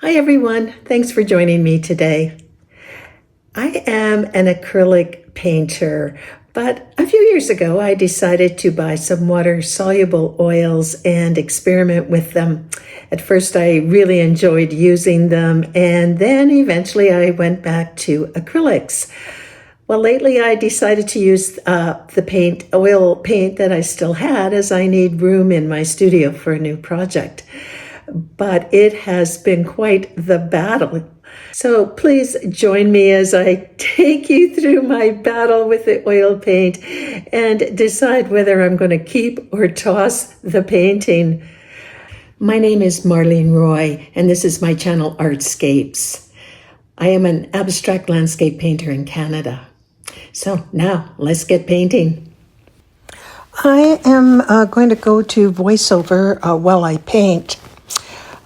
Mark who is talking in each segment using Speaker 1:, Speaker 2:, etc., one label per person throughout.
Speaker 1: Hi everyone, thanks for joining me today. I am an acrylic painter, but a few years ago I decided to buy some water-soluble oils and experiment with them. At first I really enjoyed using them, and then eventually I went back to acrylics. Well, lately I decided to use the oil paint that I still had, as I need room in my studio for a new project. But it has been quite the battle. So please join me as I take you through my battle with the oil paint and decide whether I'm going to keep or toss the painting. My name is Marlene Roy, and this is my channel Artscapes. I am an abstract landscape painter in Canada. So now let's get painting. I am going to go to voiceover while I paint.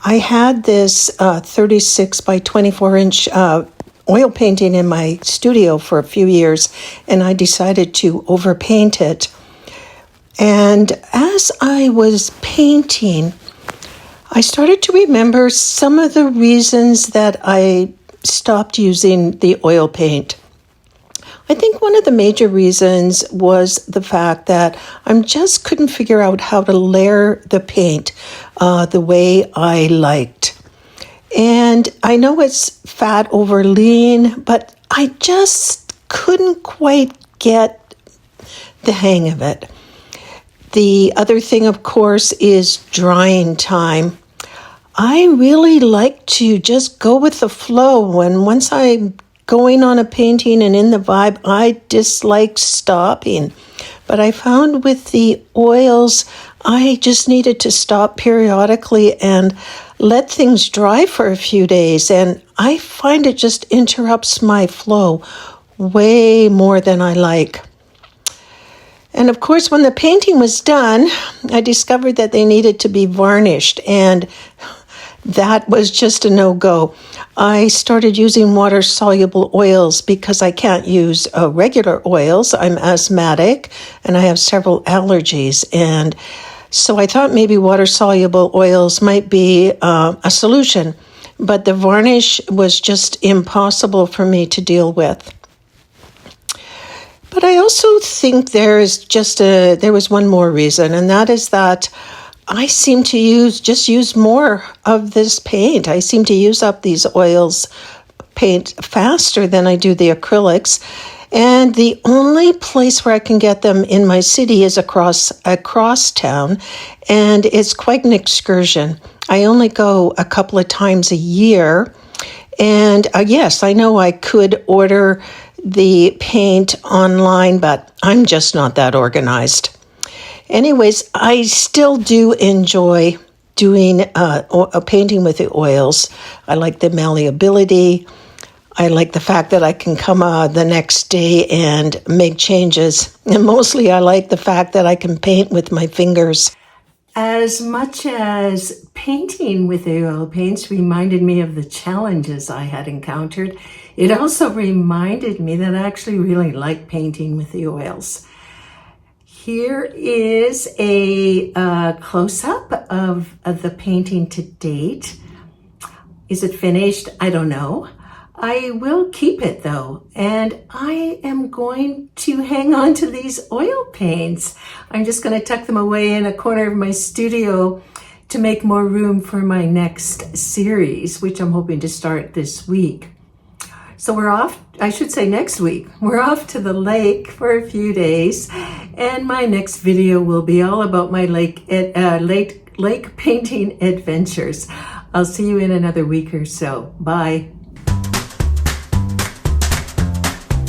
Speaker 1: I had this 36 by 24 inch oil painting in my studio for a few years, and I decided to overpaint it. And as I was painting, I started to remember some of the reasons that I stopped using the oil paint. I think one of the major reasons was the fact that I just couldn't figure out how to layer the paint the way I liked. And I know it's fat over lean, but I just couldn't quite get the hang of it. The other thing, of course, is drying time. I really like to just go with the flow, and once I'm going on a painting and in the vibe, I dislike stopping. But I found with the oils, I just needed to stop periodically and let things dry for a few days. And I find it just interrupts my flow way more than I like. And of course, when the painting was done, I discovered that they needed to be varnished, and that was just a no-go. I started using water-soluble oils because I can't use regular oils. I'm asthmatic and I have several allergies. And so I thought maybe water-soluble oils might be a solution. But the varnish was just impossible for me to deal with. But I also think there was one more reason, and that is that I seem to use more of this paint. I seem to use up these oils paint faster than I do the acrylics. And the only place where I can get them in my city is across town, and it's quite an excursion. I only go a couple of times a year. And yes, I know I could order the paint online, but I'm just not that organized. Anyways, I still do enjoy doing a painting with the oils. I like the malleability. I like the fact that I can come the next day and make changes. And mostly I like the fact that I can paint with my fingers. As much as painting with the oil paints reminded me of the challenges I had encountered, it also reminded me that I actually really like painting with the oils. Here is a close-up of the painting to date. Is it finished? I don't know. I will keep it though, and I am going to hang on to these oil paints. I'm just going to tuck them away in a corner of my studio to make more room for my next series, which I'm hoping to start this week. So we're off, I should say next week, we're off to the lake for a few days, and my next video will be all about my lake painting adventures. I'll see you in another week or so. Bye.